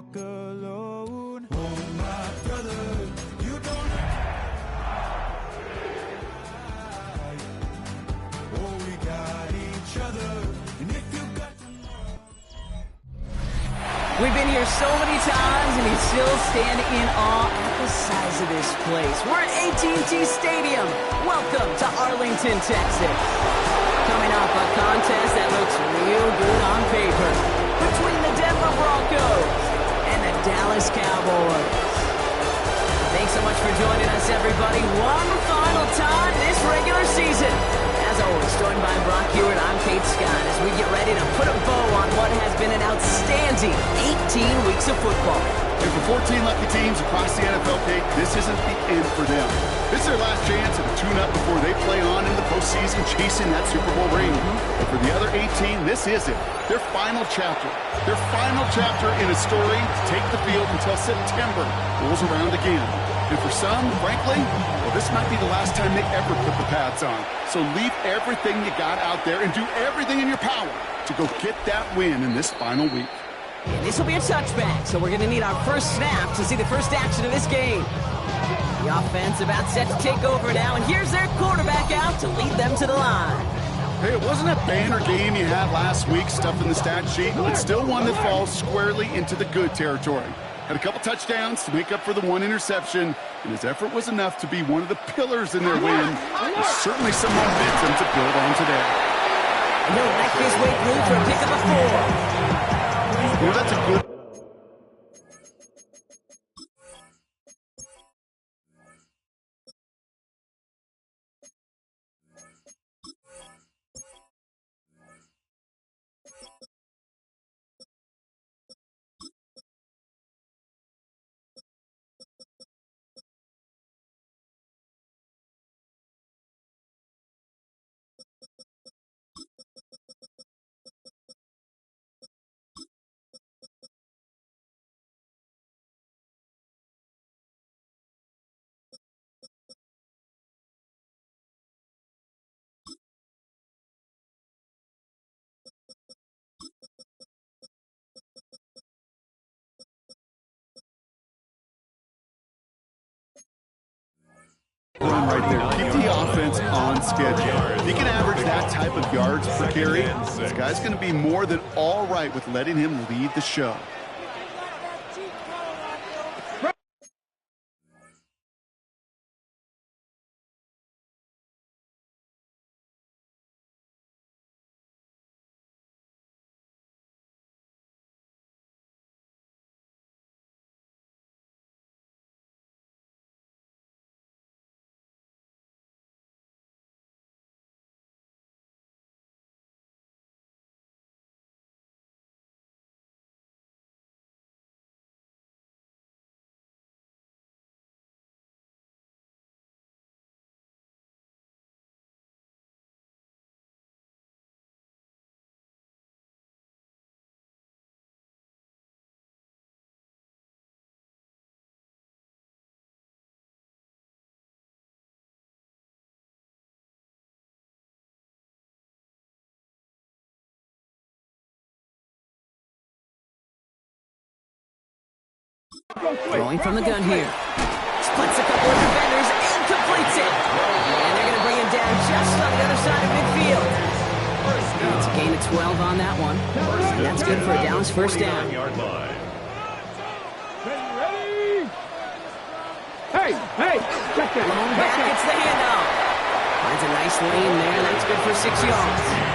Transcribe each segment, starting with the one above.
walk alone. Oh, my brother, you don't hide. Oh, we got each other. And if you got We've been here so many times, and we still stand in awe at the size of this place. We're at AT&T Stadium. Welcome to Arlington, Texas. Coming off a contest that looks real good on paper between the Denver Broncos and the Dallas Cowboys. Thanks so much for joining us, everybody. One final time this regular season. As always, joined by Brock Hewitt, I'm Kate Scott as we get ready to put a bow on what has been an outstanding 18 weeks of football. And for 14 lucky teams across the NFL, Kate, this isn't the end for them. This is their last chance at a tune-up before they play on in the postseason chasing that Super Bowl ring. But for the other 18, this is it. Their final chapter. Their final chapter in a story to take the field until September rolls around again. And for some, frankly, well, this might be the last time they ever put the pads on. So leave everything you got out there and do everything in your power to go get that win in this final week. And this will be a touchback, so we're going to need our first snap to see the first action of this game. The offense about set to take over now, and here's their quarterback out to lead them to the line. Hey, it wasn't a banner game you had last week stuffed in the stat sheet, but still one that falls squarely into the good territory. Had a couple touchdowns to make up for the one interception, and his effort was enough to be one of the pillars in their win. There's certainly some momentum to build on today. And he'll wreck his way through for a pick of a 4. Well, that's a good... run right there. Keep the offense on schedule. If he can average that type of yards per carry, this guy's going to be more than all right with letting him lead the show. Throwing from the gun here. Splits a couple of defenders and completes it. And they're going to bring him down just on the other side of midfield. It's a gain of 12 on that one. And that's good for a Dallas first down. Hey, check that. Long back gets the handoff. Finds a nice lane there. That's good for 6 yards.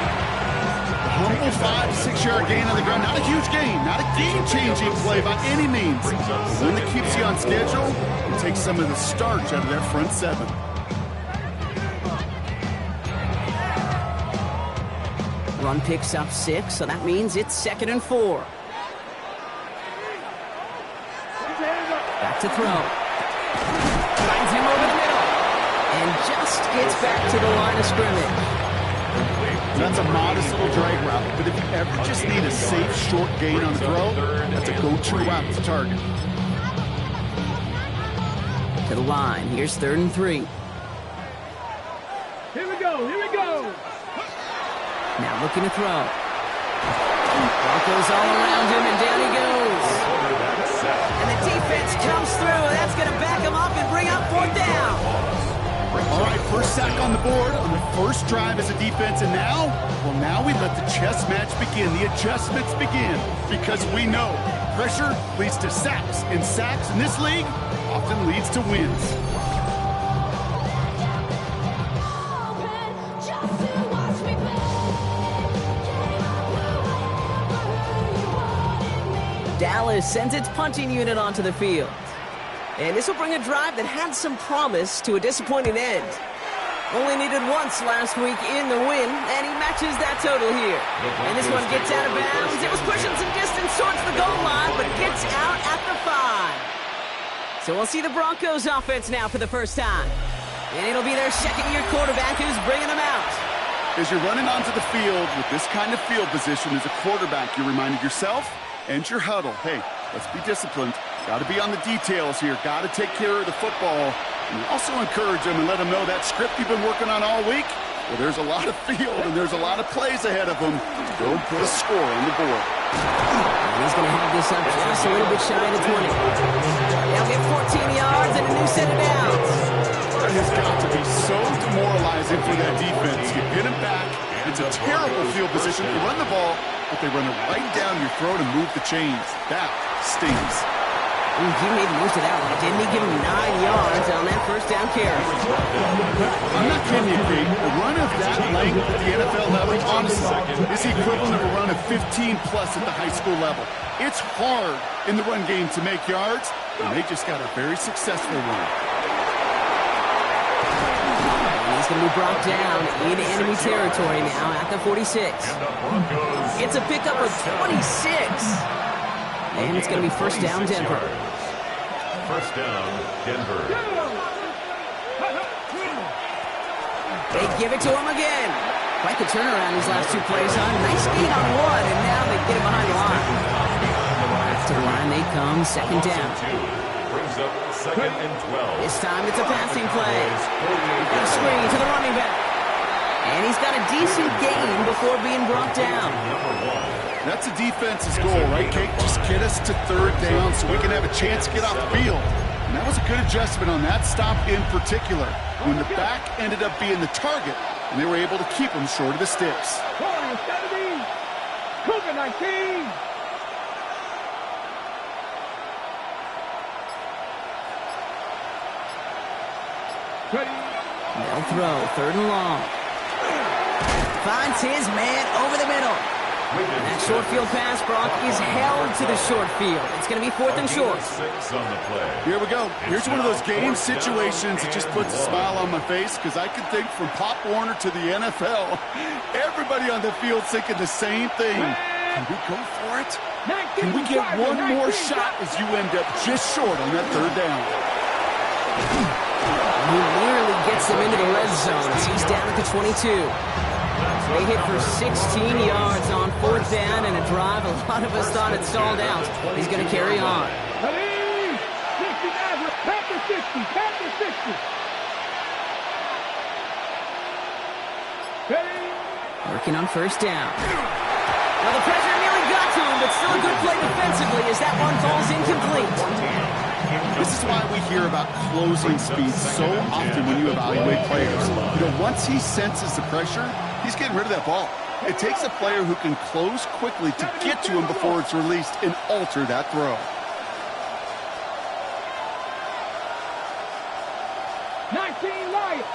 Humble 5 to 6 yard gain on the ground. Not a huge gain, not a game-changing play by any means. But one that keeps you on schedule and takes some of the starch out of that front seven. Run picks up 6, so that means it's 2nd and 4. Back to throw. Finds him over the middle. And just gets back to the line of scrimmage. That's a modest little drag route, but if you ever just need a safe, short gain on the throw, that's a go-to route to target. To the line. Here's 3rd and 3. Here we go. Now looking to throw. Broncos all around him, and down he goes. on the board on the first drive as a defense, and now we let the chess match begin, the adjustments begin, because we know pressure leads to sacks, and sacks in this league often leads to wins. Dallas sends its punting unit onto the field. And this will bring a drive that had some promise to a disappointing end. Only needed once last week in the win, and he matches that total here. And this one gets out of bounds. It was pushing some distance towards the goal line, but gets out at the 5. So we'll see the Broncos offense now for the first time. And it'll be their second-year quarterback who's bringing them out. As you're running onto the field with this kind of field position as a quarterback, you're reminding yourself and your huddle, hey, let's be disciplined. Got to be on the details here. Got to take care of the football. And also encourage them and let them know that script you've been working on all week, well, there's a lot of field and there's a lot of plays ahead of them to go and put a score on the board. And he's going to have this up just a little bit shy of the 20. They'll get 14 yards and a new set of downs. That has got to be so demoralizing for that defense. You get him back. It's a terrible field position. You run the ball, but they run it right down your throat and move the chains. That stings. He made the most of that one, didn't he? Give him 9 yards on that first down carry. I'm not kidding you, Pete. A run of that length at the NFL level, honestly, is the equivalent of a run of 15-plus at the high school level. It's hard in the run game to make yards, and they just got a very successful one. He's going to be brought down in enemy territory now at the 46. It's a pickup of 26. And it's going to be first down, Denver. First down, Denver. They give it to him again. Quite the turnaround these last 2 plays, huh? Nice gain on one, and now they get him behind the line. Back to the line they come, second down. Brings up second and 12. This time it's a passing play. A screen to the running back. And he's got a decent gain before being brought down. That's a defense's goal, right, Kate? Just get us to third down so we can have a chance to get off the field. And that was a good adjustment on that stop in particular, when the back ended up being the target, and they were able to keep him short of the sticks. Cougar 19. They'll throw, third and long. Finds his man over the middle. And that short field pass, Brock, is held to the short field. It's going to be fourth and short. Here we go. Here's one of those game situations that just puts a smile on my face, because I can think from Pop Warner to the NFL, everybody on the field thinking the same thing. Can we go for it? Can we get one more shot as you end up just short on that third down? He nearly gets them into the red zone as he's down at the 22. They hit for 16 yards on fourth down and a drive. A lot of us thought it stalled out. He's going to carry on. Working on first down. Well, the pressure nearly got to him, but still a good play defensively as that one falls incomplete. This is why we hear about closing speed so often when you evaluate players. You know, once he senses the pressure, he's getting rid of that ball. It takes a player who can close quickly to get to him before it's released and alter that throw. 19 Lions.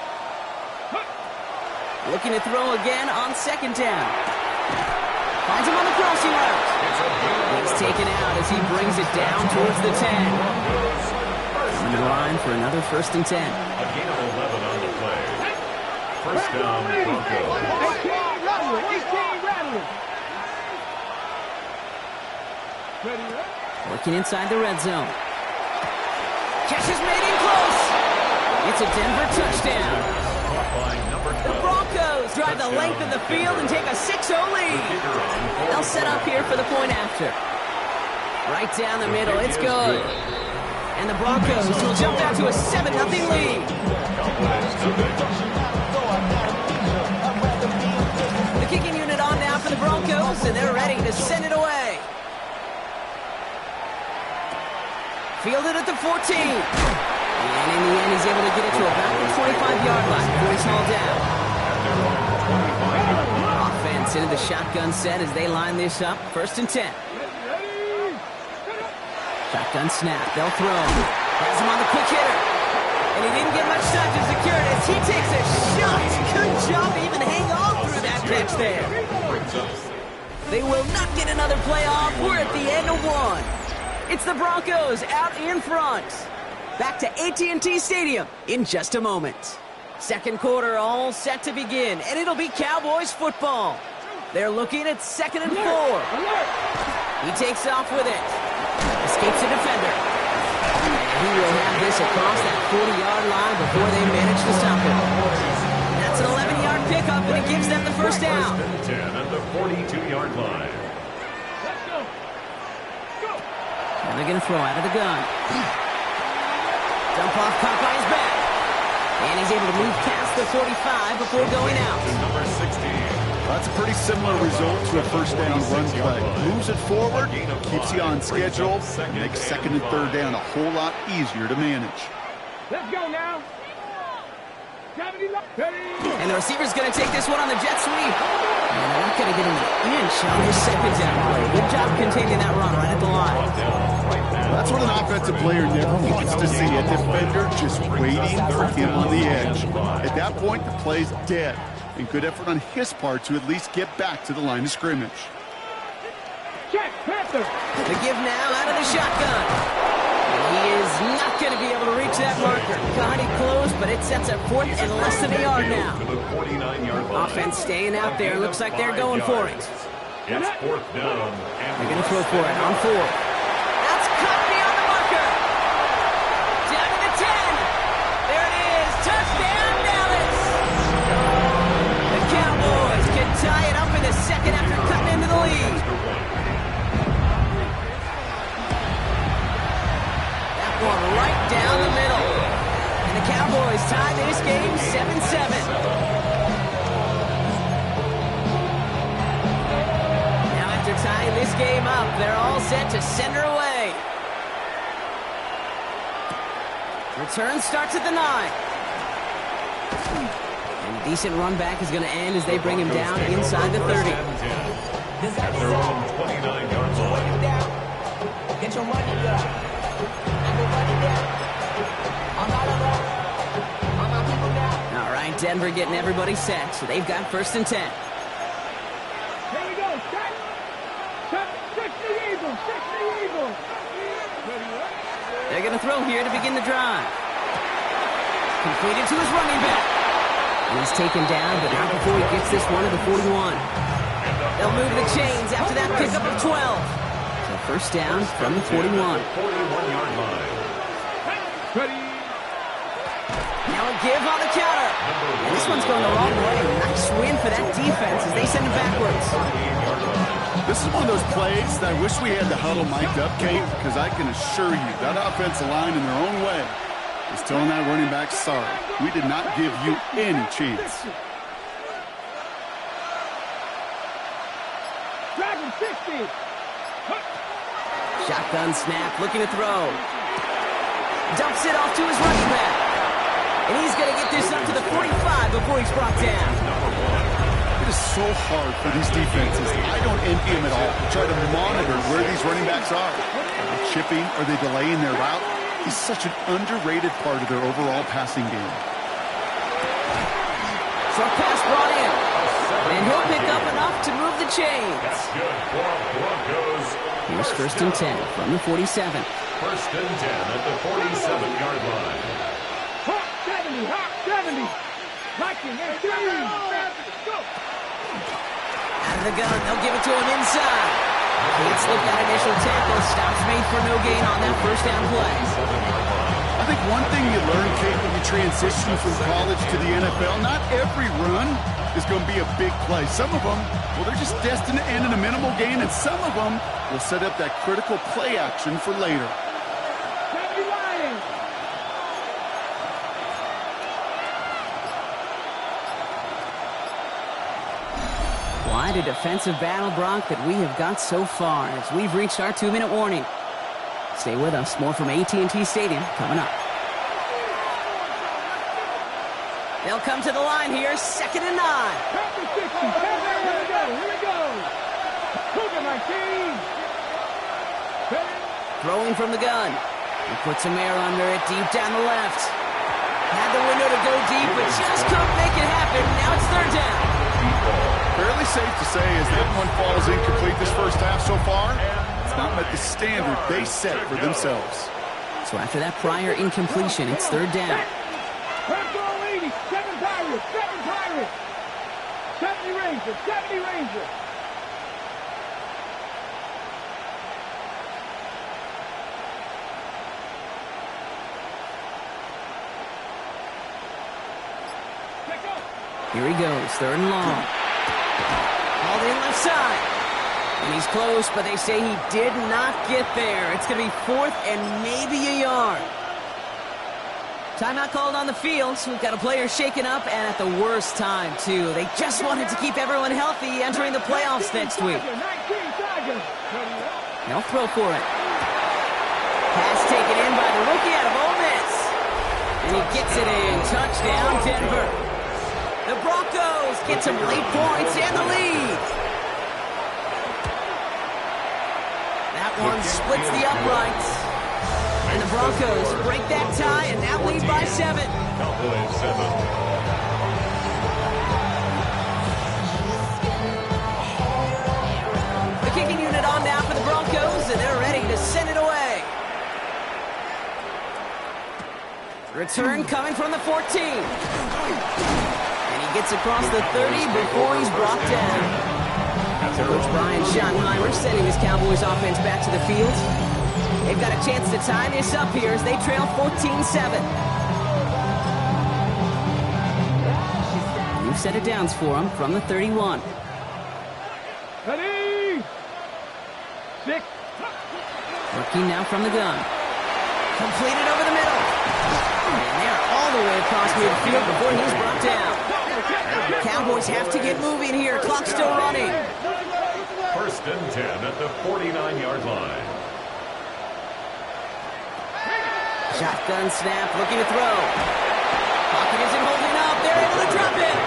Looking to throw again on second down. Finds him on the crossing route. He's taken out as he brings it down towards the 10. On the line for another first and 10. A gain of 11 on the play. First down, Broncos. 18 rattling. Working inside the red zone. Catch is made in close. It's a Denver touchdown. The Broncos drive the length of the field and take a 6-0 lead. They'll set up here for the point after. Right down the middle, it's good. And the Broncos will jump out to a 7-0 lead. The kicking unit on now for the Broncos, and they're ready to send it away. Fielded at the 14. And in the end, he's able to get it to about the 25-yard line before he's hauled down. Offense into the shotgun set as they line this up. 1st and 10. Shotgun snap. They'll throw. Has him on the quick hitter. And he didn't get much time to secure it as he takes a shot. Good job to even hang on through that catch there. They will not get another play off. We're at the end of one. It's the Broncos out in front. Back to AT&T Stadium in just a moment. Second quarter all set to begin, and it'll be Cowboys football. They're looking at 2nd and 4. He takes off with it. Escapes a defender. And he will have this across that 40-yard line before they manage to stop him. That's an 11-yard pickup, and it gives them the first down. 10 at the 42-yard line. And they're going to throw out of the gun. Dump off caught by his back. And he's able to move past the 45 before going out. Number 16. That's a pretty similar result to a first down run play. Moves it forward, keeps you on schedule, makes 2nd and 3rd down a whole lot easier to manage. Let's go now. And the receiver's going to take this one on the jet sweep. And they're not going to get an inch on this 2nd down play. Good job containing that run right at the line. That's what an offensive player never wants to see, a defender just waiting for him on the edge. At that point, the play's dead. And good effort on his part to at least get back to the line of scrimmage. Check, Panther. The give now out of the shotgun. And he is not going to be able to reach that marker. Got it close, but it sets up 4th and less than a yard now. Offense staying out there. Looks like they're going for it. It's 4th down. They're going to throw for it on 4. That's caught beyond the marker. Down to the 10. There it is. Touchdown, Dallas. The Cowboys can tie it up in the 2nd after cutting into the lead. That one right down the middle. And the Cowboys tie this game 7-7. Tying this game up, they're all set to send her away. Return starts at the 9. And a decent run back is going to end as they bring him down inside the 30. At their own 29-yard line. Get your money down. All right, Denver getting everybody set, so they've got 1st and 10. Here we go. Set. Fix the Eagles. Fix the Eagles. They're going to throw here to begin the drive. Completed to his running back. And he's taken down, but not before he gets this one to the 41. They'll move the chains after that pickup of 12. So 1st down from the 41. 41-yard line. Ready. Now a give on the counter. And this one's going the wrong way. Nice win for that defense as they send him backwards. This is one of those plays that I wish we had the huddle mic'd up, Kate, because I can assure you that offensive line in their own way is telling that running back, sorry, we did not give you any chance. Dragon 60. Shotgun snap, looking to throw. Dumps it off to his running back. And he's going to get this up to the 45 before he's brought down. It is so hard for these defenses. I don't envy them at all. Try to monitor where these running backs are. Are they chipping? Are they delaying their route? He's such an underrated part of their overall passing game. Short pass brought in. And he'll pick up enough to move the chains. That's good for Broncos. Here's 1st and 10 from the 47. 1st and 10 at the 47-yard line. Hawk 70. Hawk 70. Viking and 3. Out of the gun, they'll give it to him inside. Can't slip that initial tackle. Stops made for no gain on that 1st down play. I think one thing you learn, Kate, when you transition from college to the NFL, not every run is going to be a big play. Some of them, well, they're just destined to end in a minimal gain, and some of them will set up that critical play action for later. Quite a defensive battle, Brock, that we have got so far as we've reached our 2-minute warning. Stay with us. More from AT&T Stadium coming up. They'll come to the line here, 2nd and 9. Count to 60. Here we go. Here we go. Wk18. Throwing from the gun. He puts some air under it deep down the left. Had the window to go deep, but just couldn't make it happen. Now it's 3rd down. Fairly safe to say as that one falls incomplete this first half so far, it's not met the standard they set for themselves. So after that prior incompletion, it's 3rd down. First all 80. 7 Pirates. 7 Pirates. 70 Rangers. 70 Rangers. Here he goes, 3rd and long. Called in left side. And he's close, but they say he did not get there. It's going to be 4th and maybe a yard. Timeout called on the field, so we've got a player shaken up, and at the worst time, too. They just wanted to keep everyone healthy entering the playoffs next week. They'll throw for it. Pass taken in by the rookie out of Ole Miss. And he gets it in. Touchdown, Denver. The Broncos get some late points and the lead. That one splits the uprights. And the Broncos break that tie and now lead by 7. Cowboys 7. The kicking unit on now for the Broncos, and they're ready to send it away. Return coming from the 14. And he gets across the 30 before he's brought down. Coach Brian Schottenheimer sending his Cowboys offense back to the field. They've got a chance to tie this up here as they trail 14-7. New set of downs for them from the 31. Ready. 6. Working now from the gun. Completed over the middle. And they're all the way across midfield before he's brought down. The Cowboys have to get moving here. Clock's still running. 1st and 10 at the 49-yard line. Shotgun snap, looking to throw. Pocket isn't holding up. They're able to drop it.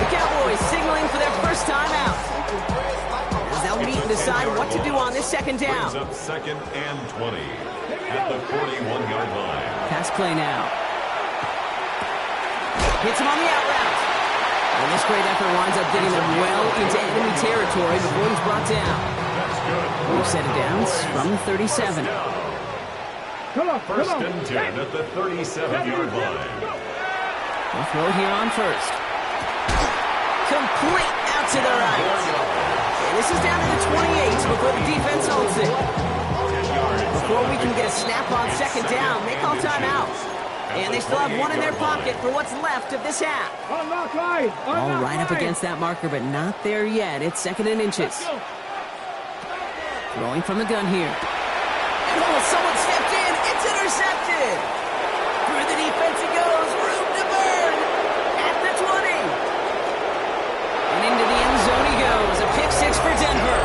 The Cowboys signaling for their first time out. As they'll meet and decide what to do on this 2nd down. Brings up 2nd and 20 at the 41-yard line. Pass play now. Hits him on the out route. And this great effort winds up getting them well into enemy territory before he's brought down. That's good. New set of downs from the 37. Come on, 1st and 10 at the 37-yard line. We'll throw it here on 1st. Complete out to the right. And this is down to the 28 before the defense holds it. Before we can get a snap on 2nd down, they call timeout. And they still have one in their pocket for what's left of this half. All right up against that marker, but not there yet. It's 2nd and inches. Throwing from the gun here. And someone stepped in. It's intercepted. Through the defense it goes. Room to burn. At the 20. And into the end zone he goes. A pick 6 for Denver.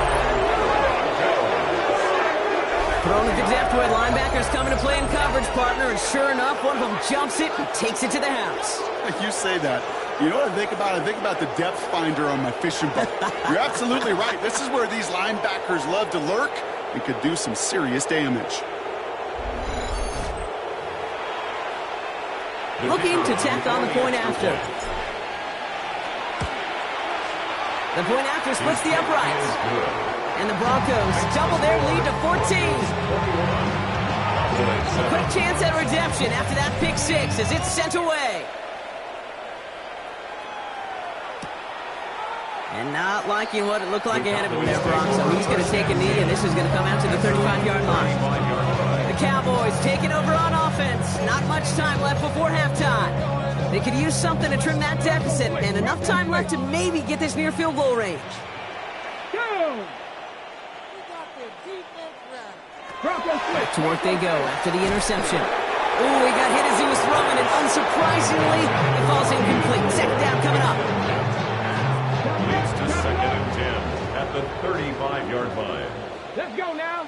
Thrown at the depth where linebackers coming to play in coverage, partner. And sure enough, one of them jumps it and takes it to the house. You say that. You know what I think about? I think about the depth finder on my fishing boat. You're absolutely right. This is where these linebackers love to lurk and could do some serious damage. Looking to tack on the point after. The point after splits the uprights. And the Broncos double their lead to 14. A quick chance at redemption after that pick 6 as it's sent away. And not liking what it looked like ahead of him there, Brock. So he's going to take a knee, and this is going to come out to the 35-yard line. The Cowboys taking over on offense. Not much time left before halftime. They could use something to trim that deficit, and enough time left to maybe get this near field goal range. Back to work they go after the interception. Ooh, he got hit as he was throwing, and unsurprisingly, it falls incomplete. 2nd down coming up. Leads to 2nd and 10 at the 35-yard line. Let's go now.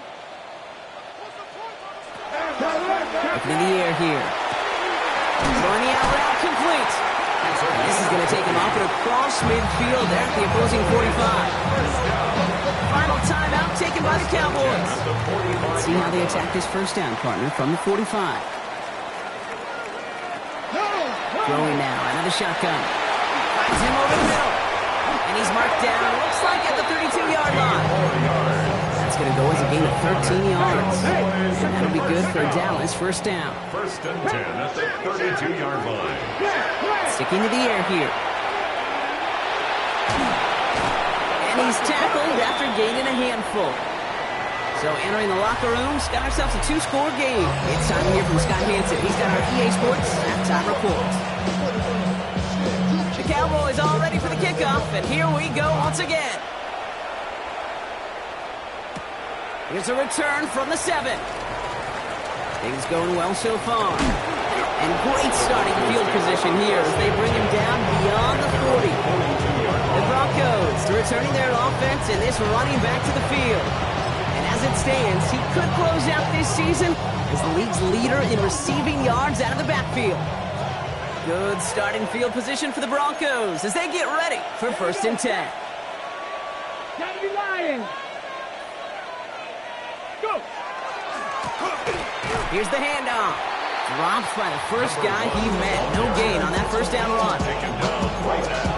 Up in the air here. Throwing the out route complete. This is going to take him off and across midfield there at the opposing 45. Final timeout taken by the Cowboys. Let's see how they attack this first down, partner, from the 45. Throwing now out of the shotgun. Finds him over the middle. And he's marked down, looks like at the 32-yard line. That's going to go as a gain of 13 yards. And that'll be good for Dallas first down. First and 10 at the 32-yard line. Sticking to the air here. And he's tackled after gaining a handful. So entering the locker room, got ourselves a 2-score game. It's time to hear from Scott Hansen. He's got our EA Sports halftime report. The Cowboys all ready for the kickoff, and here we go once again. Here's a return from the 7. Things going well so far. And great starting field position here as they bring him down beyond the 40. The Broncos returning their offense and this running back to the field. And as it stands, he could close out this season as the league's leader in receiving yards out of the backfield. Good starting field position for the Broncos as they get ready for first and 10. Gotta be lying. Go. Here's the handoff. Dropped by the first guy he met. No gain on that first down run.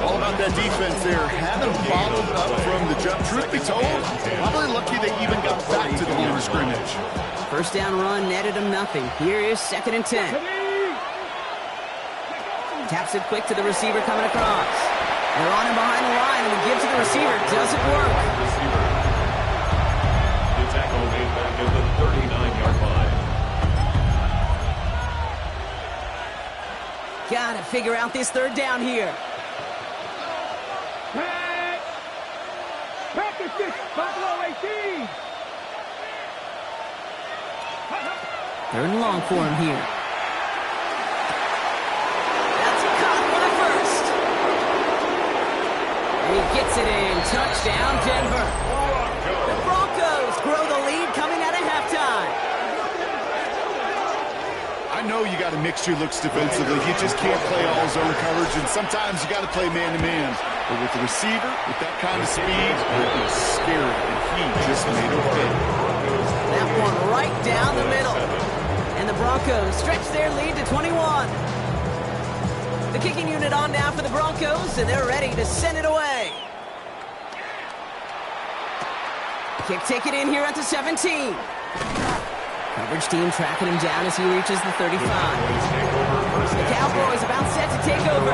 All about that defense there. Having bottled up from the jump. Truth be told, probably lucky they even got back to the line of scrimmage. First down run netted him nothing. Here is second and 10. Taps it quick to the receiver coming across. They're on him behind the line, and the give to the receiver doesn't work. The tackle made back at the 39-yard line. Gotta figure out this third down here. Practice this, Buffalo 18. Third and long for him here. That's caught for the first. And he gets it in. Touchdown, Denver. The Broncos grow the lead coming out of halftime. I know you got to mix your looks defensively. You just can't play all zone coverage, and sometimes you got to play man-to-man. But with the receiver, with that kind of speed, it was scary, and he just made it fit. That one right down the middle. And the Broncos stretch their lead to 21. The kicking unit on now for the Broncos, and they're ready to send it away. Kick taken in here at the 17. Coverage team tracking him down as he reaches the 35. The Cowboys about set to take over.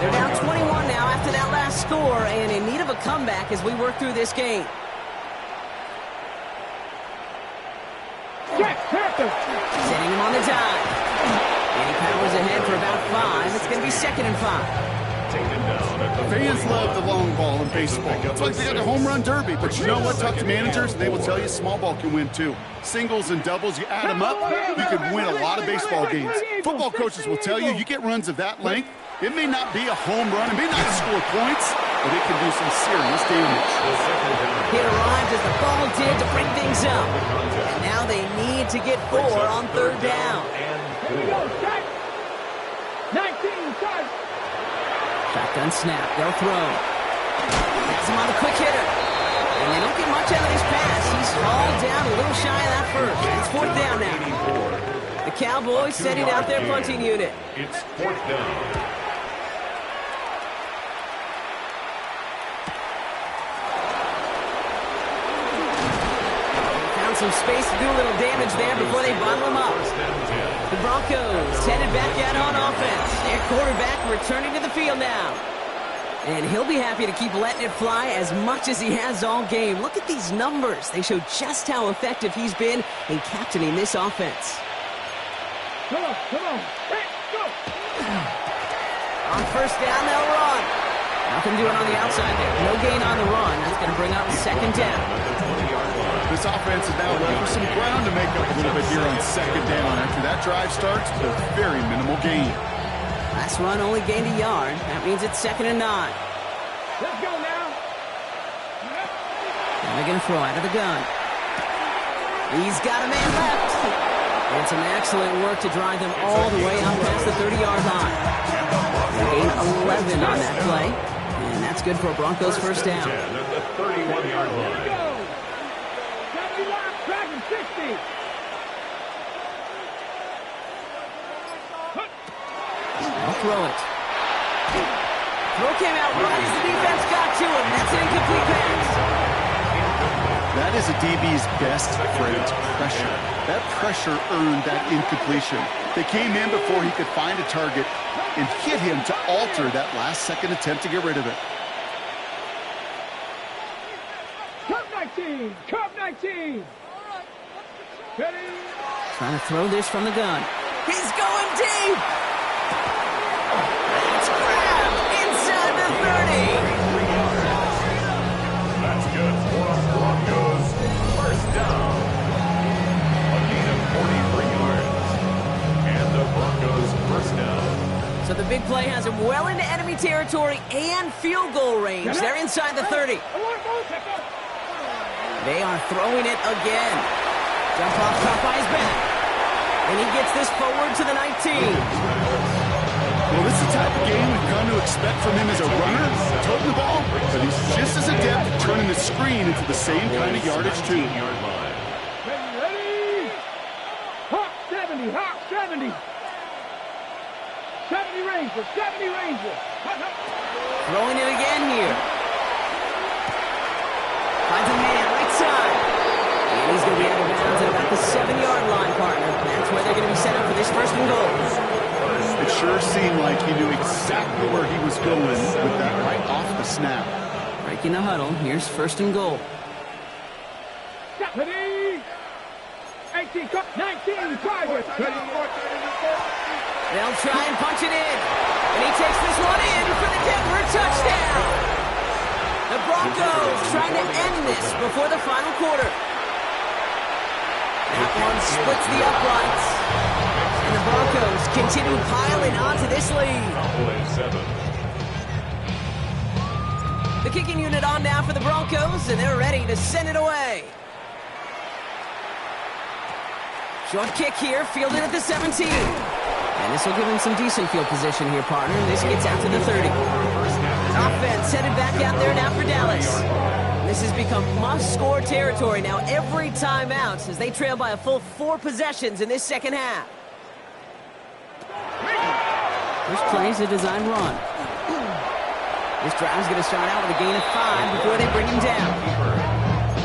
They're down 21 now after that last score and in need of a comeback as we work through this game. Sending him on the dive. And he powers ahead for about 5. It's going to be second and 5. Fans love the long ball in baseball. It's like they got the home run derby. But you know what? Talk to managers, and they will tell you small ball can win too. Singles and doubles, you add them up, you can win a lot of baseball games. Football coaches will tell you, you get runs of that length, it may not be a home run, it may not score points, but it can do some serious damage. Hit arrived as the ball did to bring things up. And now they need to get 4 on third down. 19, start. Shotgun snap. They'll throw. That's him on the quick hitter. And they don't get much out of this pass. He's hauled down a little shy of that first. It's fourth down now. The Cowboys setting out their punting unit. It's fourth down. Found some space to do a little damage there before they bottle him up. The Broncos headed back out on offense. Their quarterback returning to the field now. And he'll be happy to keep letting it fly as much as he has all game. Look at these numbers. They show just how effective he's been in captaining this offense. Come on. Hey, go. On first down, they'll run. Nothing doing on the outside there. No gain on the run. That's going to bring up second down. This offense is now looking for some ground to make up a little bit here on second down. After that drive starts with a very minimal gain. Last run only gained a yard. That means it's second and 9. Let's go now. And they're going to throw out of the gun. He's got a man left. And some excellent work to drive them all the way out past the 30-yard line. Gain 11 on that play. And that's good for a Broncos first down. 10 at the 31-yard line. Go! 70 yards, tracking 60. I'll throw it. Throw came out right as the defense got to him. That's an incomplete pass. That is a DB's best friend, pressure. That pressure earned that incompletion. They came in before he could find a target and hit him to alter that last-second attempt to get rid of it. Curve 19! Curve 19! Ready? Trying to throw this from the gun. He's going deep! It's grabbed inside the 30! That's good for the Broncos. First down. A gain of 43 yards. And the Broncos first down. So the big play has him well into enemy territory and field goal range. They're inside the 30. They are throwing it again. Jump off top by his back. And he gets this forward to the 19. Well, this is the type of game we've come to expect from him as a runner, toting the ball, but he's just as adept at turning the screen into the same kind of yardage, too. 19-yard line. Ready? Hawk 70, Hawk 70. 70 Ranger, 70 Ranger. Throwing it again here. Finds a man, right side. And he's going to be out of bounds at about the 7-yard line, partner. That's where they're going to be set up for this first and goal. It sure seemed like he knew exactly where he was going with that right off the snap. Breaking the huddle. Here's first and goal. Ready? 18, cut, 19, target. They'll try and punch it in. And he takes this one in for the Denver touchdown. The Broncos trying to end this before the final quarter. That one splits the uprights. And the Broncos continue piling onto this lead. Cowboys 7. The kicking unit on now for the Broncos, and they're ready to send it away. Short kick here, fielded at the 17. And this will give him some decent field position here, partner. This gets out to the 30. Offense headed back out there now for Dallas. This has become must-score territory now every time out as they trail by a full 4 possessions in this second half. This play's a design run. This drive's going to start out with a gain of 5 before they bring him down.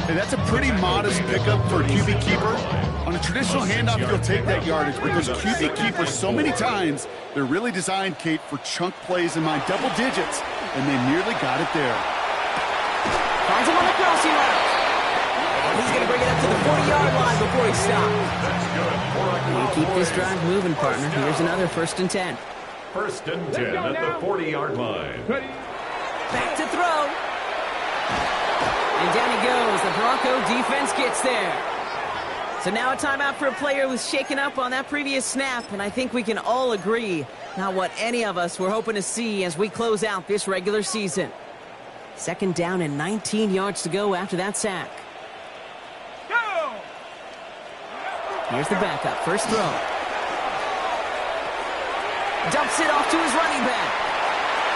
And that's a pretty modest pickup for a QB keeper. On a traditional handoff, you'll take that yardage, but those QB keepers, so many times, they're really designed, Kate, for chunk plays in my double digits, and they nearly got it there. Finds him on the crossing route. He's going to bring it up to the 40-yard line before he stops. You keep this drive moving, partner. Here's another first and 10. First and 10 at the 40-yard line. Back to throw. And down he goes. The Bronco defense gets there. So now a timeout for a player who's shaken up on that previous snap, and I think we can all agree not what any of us were hoping to see as we close out this regular season. Second down and 19 yards to go after that sack. Here's the backup. First throw. Dumps it off to his running back.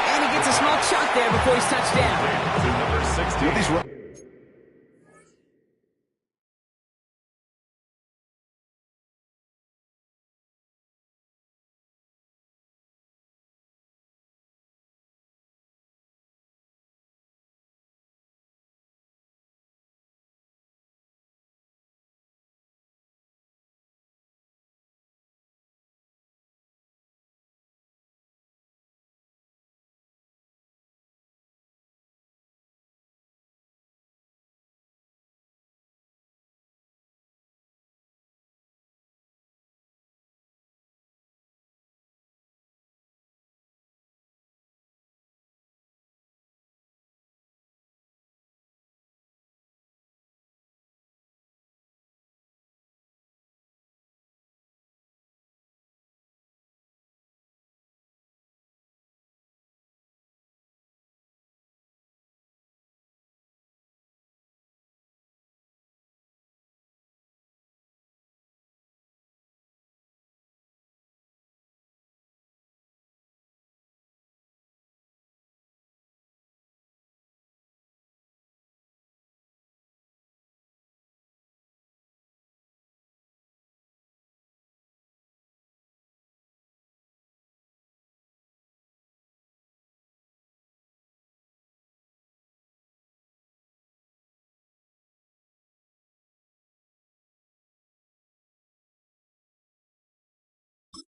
And he gets a small chunk there before he's touched down. To number 16.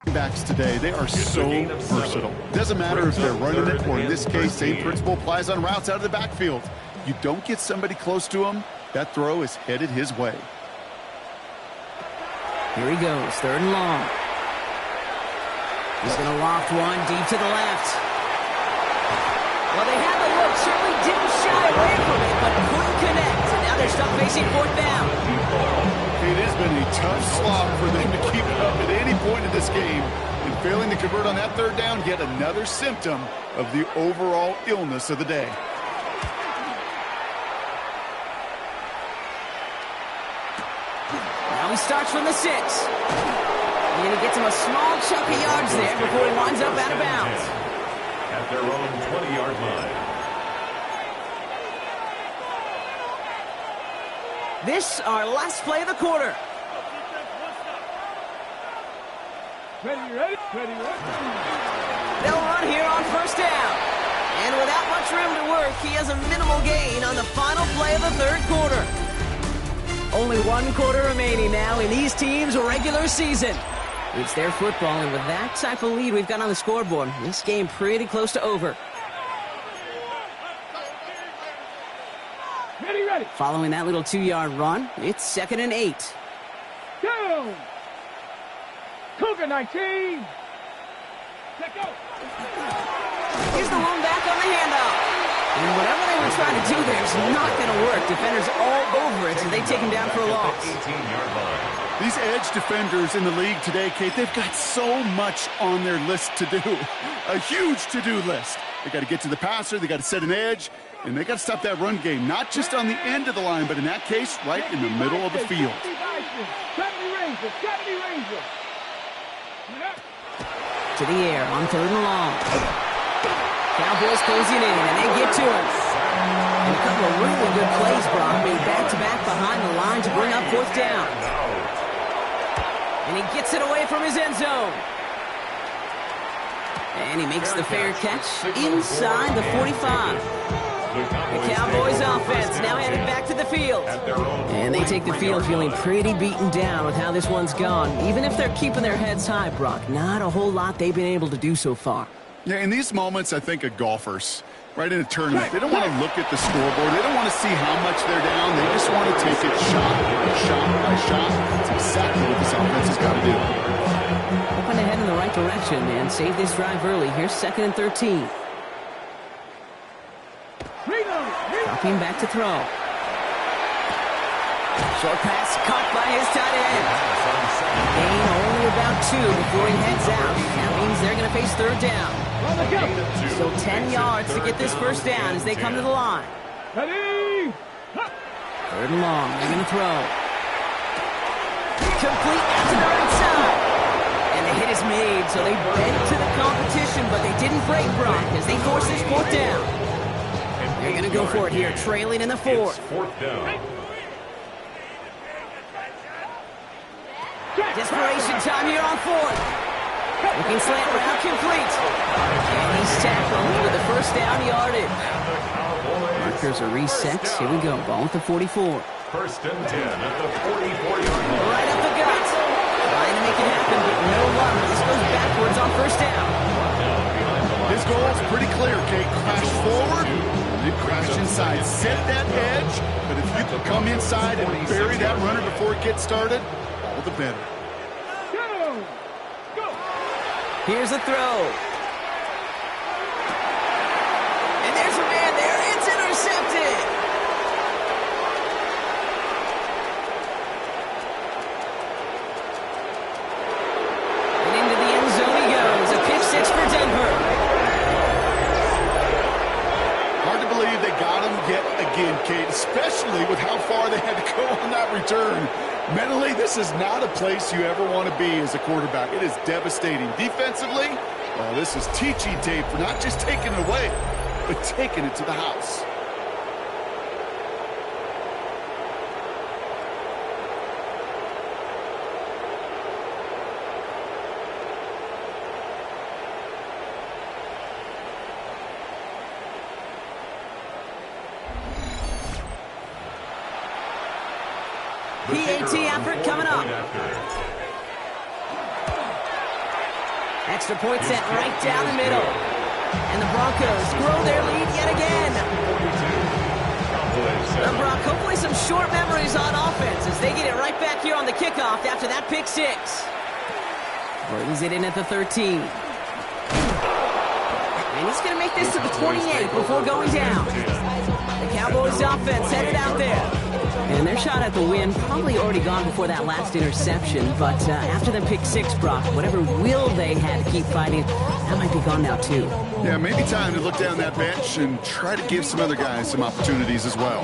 Backs today, they are so versatile. Doesn't matter if they're running it or, in this case, same principle applies on routes out of the backfield. You don't get somebody close to him, that throw is headed his way. Here he goes, 3rd and long. He's going to loft one deep to the left. Well, they had the look, certainly didn't shy away from it, but couldn't connect. And now they're stuck facing 4th down. It has been a tough slog for them to keep it up at any point in this game. And failing to convert on that 3rd down, yet another symptom of the overall illness of the day. Now he starts from the 6. And he gets him a small chunk of yards there before he winds up out of bounds. At their own 20-yard line. This, our last play of the quarter. Ready, ready, ready, ready. They'll run here on 1st down. And without much room to work, he has a minimal gain on the final play of the 3rd quarter. Only 1 quarter remaining now in these teams' regular season. It's their football, and with that type of lead we've got on the scoreboard, this game pretty close to over. Ready, ready. Following that little 2-yard run, it's 2nd and 8. Down. Cougar 19. Let go. Here's the one back on the handoff. And whatever they were trying to do there is not going to work. Defenders all over it, so they take him down for a loss. 18-yard line. These edge defenders in the league today, Kate, they've got so much on their list to do. A huge to-do list. They got to get to the passer, they got to set an edge, and they got to stop that run game, not just on the end of the line, but in that case, right in the middle of the field. 70 Rangers, 70 Rangers. To the air on 3rd and long. Cowboys closing in, and they get to him. And a couple of really good plays, Brock, made back-to-back behind the line to bring up 4th down. And he gets it away from his end zone. And he makes the fair catch inside the 45. The Cowboys offense now headed back to the field. And they take the field feeling pretty beaten down with how this one's gone. Even if they're keeping their heads high, Brock, not a whole lot they've been able to do so far. Yeah, in these moments, I think of golfers, right, in a tournament. They don't want to look at the scoreboard. They don't want to see how much they're down. They just want to take it shot by shot by shot. That's exactly what this offense has got to do. Hoping to head in the right direction and save this drive early. Here's 2nd and 13. Dropping back to throw. Short pass caught by his tight end. Gain only about 2 before he heads out. That means they're going to face 3rd down. Still 10 yards to get this 1st down as they come to the line. Ready. 3rd and long. They're going to throw. Complete out to the right side. And the hit is made, so they bent to the competition, but they didn't break Brock as they force this 4th down. They're going to go for it here, trailing in the 4th. 4th down. Desperation time here on 4th. Looking slant route complete. And he's tackled with the 1st down yardage. Markers are reset. Here we go. Ball at the 44. 1st and 10 at the 44-yard line. Right up the gut. Trying to make it happen, but no luck. This goes backwards on 1st down. His goal is pretty clear, Kate. Crash forward, and then crash inside. Set that edge, but if you can come inside and bury that runner before it gets started, all the better. Here's a throw. And there's a man there. It's intercepted. And into the end zone he goes. A pick 6 for Denver. Hard to believe they got him yet again, Kate, especially with how far they had to go on that return. Mentally, this is not a place you ever want to be as a quarterback. It is devastating. Defensively, well, this is teaching tape for not just taking it away, but taking it to the house. PAT effort coming up. Extra point sent right down the middle. And the Broncos grow their lead yet again. Now, Brock, hopefully some short memories on offense as they get it right back here on the kickoff after that pick six. Brings it in at the 13. And he's going to make this to the 28 before going down. The Cowboys offense headed out there. And their shot at the win probably already gone before that last interception. But after the pick six, Brock, whatever will they had to keep fighting, that might be gone now too. Yeah, maybe time to look down that bench and try to give some other guys some opportunities as well.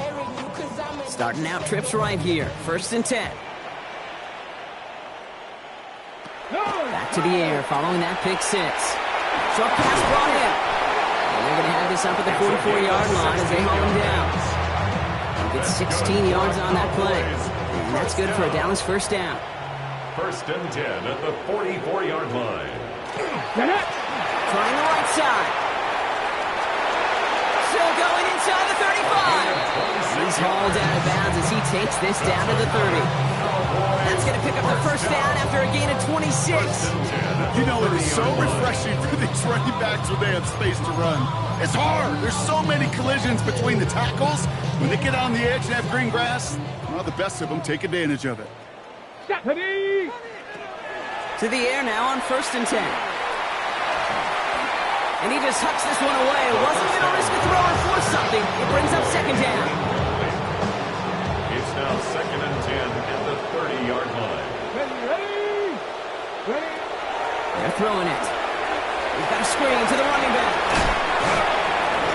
Starting out trips right here. 1st and 10. Back to the air following that pick six. Short pass brought in. And they're going to have this up at the 44-yard line as they haul him down. Get 16 yards on that play. And that's good for a Dallas first down. 1st and 10 at the 44-yard line. Trying the right side. Still going inside the 35. He's hauled out of bounds as he takes this down to the 30. That's going to pick up the first down after a gain of 26. You know, it is so refreshing for these running backs when they have space to run. It's hard. There's so many collisions between the tackles. When they get on the edge and have green grass, well, the best of them take advantage of it. To the air now on 1st and 10. And he just hucks this one away. Wasn't going to risk a throw or force something. It brings up 2nd down. It's now 2nd and 10 at the 30-yard line. They're throwing it. He's got a screen to the running back.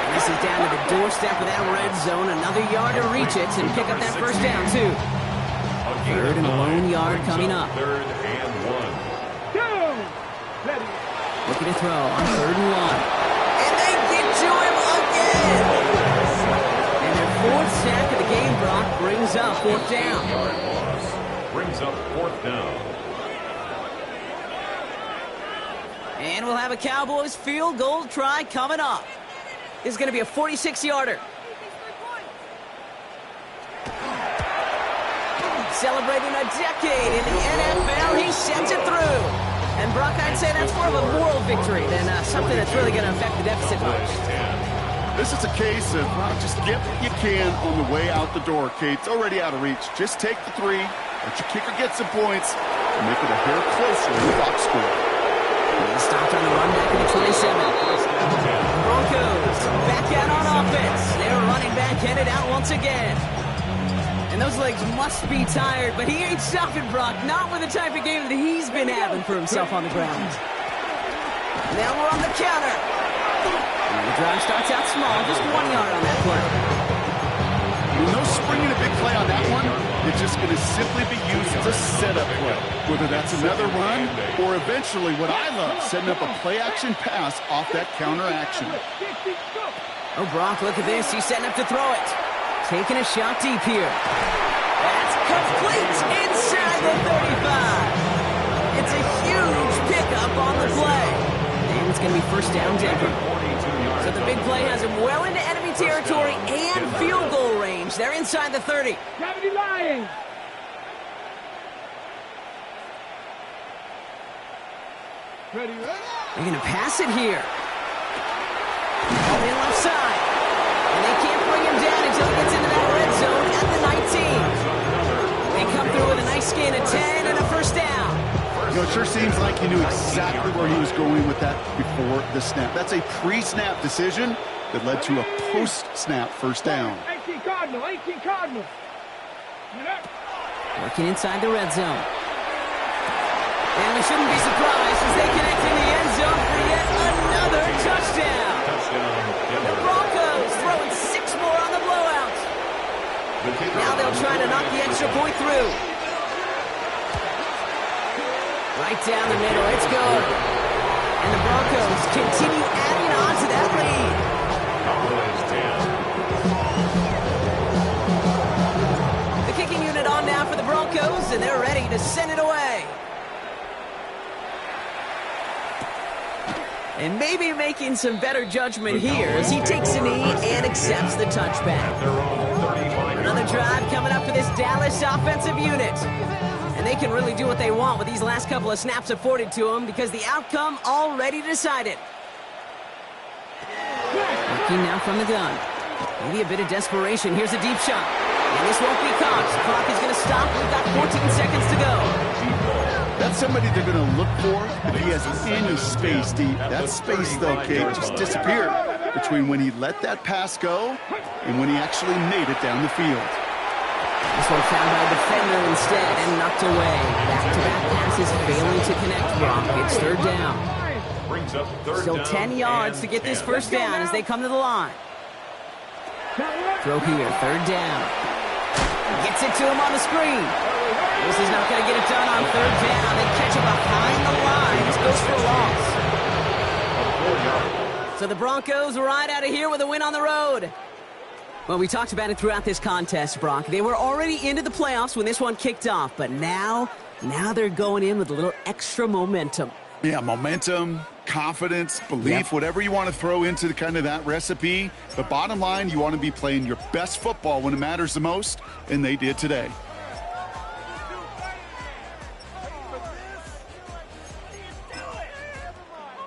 And this is down to the doorstep of that red zone. Another yard to reach it and pick up that first down, too. 3rd and a lone yard coming up. 3rd and 1. Looking to throw on 3rd and 1. And they get to him again. And their 4th sack of the game, Brock, brings up 4th down. Yard loss brings up 4th down. And we'll have a Cowboys field goal try coming up. This is going to be a 46-yarder. Celebrating a decade in the NFL, he sends it through. And Brock, I'd say that's more of a moral victory than something that's really going to affect the deficit much. This is a case of just get what you can on the way out the door, Kate. It's already out of reach. Just take the 3, let your kicker get some points, and make it a hair closer to the box score. Stopped on the run back in the 27. Broncos back out on offense. They're running back headed out once again. And those legs must be tired, but he ain't stopping, Brock. Not with the type of game that he's been having for himself on the ground. Now we're on the counter. And the drive starts out small, just 1 yard on that play. No springing a big play on that one. It's just going to simply be used as a setup play. Whether that's another run or eventually what I love, setting up a play-action pass off that counter action. Oh, Brock, look at this. He's setting up to throw it. Taking a shot deep here. That's complete inside the 35. It's a huge pickup on the play. And it's going to be first down, Denver. So the big play has him well into enemy territory and field goal range. They're inside the 30. Gravity Lions. Ready, ready. They're going to pass it here. On the left side. And they can't bring him down until he gets into that red zone at the 19. They come through with a nice gain of 10 and a first down. You know, it sure seems like he knew exactly where he was going with that before the snap. That's a pre-snap decision that led to a post-snap first down. 18 Cardinal, 18 Cardinal. Working inside the red zone. And we shouldn't be surprised as they connect in the end zone for yet another touchdown. The Broncos throwing 6 more on the blowout. Now they'll try to knock the extra point through. Right down the middle, it's good. And the Broncos continue adding on to that lead. The kicking unit on now for the Broncos, and they're ready to send it away. And maybe making some better judgment here as he takes a knee and accepts the touchback. Another drive coming up for this Dallas offensive unit. And they can really do what they want with these last couple of snaps afforded to them because the outcome already decided. Looking now from the gun. Maybe a bit of desperation. Here's a deep shot. And this won't be caught. The clock is going to stop. We've got 14 seconds to go. That's somebody they're going to look for if he has any space deep. That space, though, Kate, just disappeared between when he let that pass go and when he actually made it down the field. This one found by a defender instead and knocked away. Back-to-back passes failing to connect, Brock. It's third down. Brings up third Still down 10 yards to get this first down as they come to the line. Throw here, third down. Gets it to him on the screen. This is not going to get it done on third down. They catch him behind the line. This goes for a loss. So the Broncos right out of here with a win on the road. Well, we talked about it throughout this contest, Brock. They were already into the playoffs when this one kicked off, but now they're going in with a little extra momentum. Yeah, momentum, confidence, belief, whatever you want to throw into kind of that recipe. But bottom line, you want to be playing your best football when it matters the most, and they did today.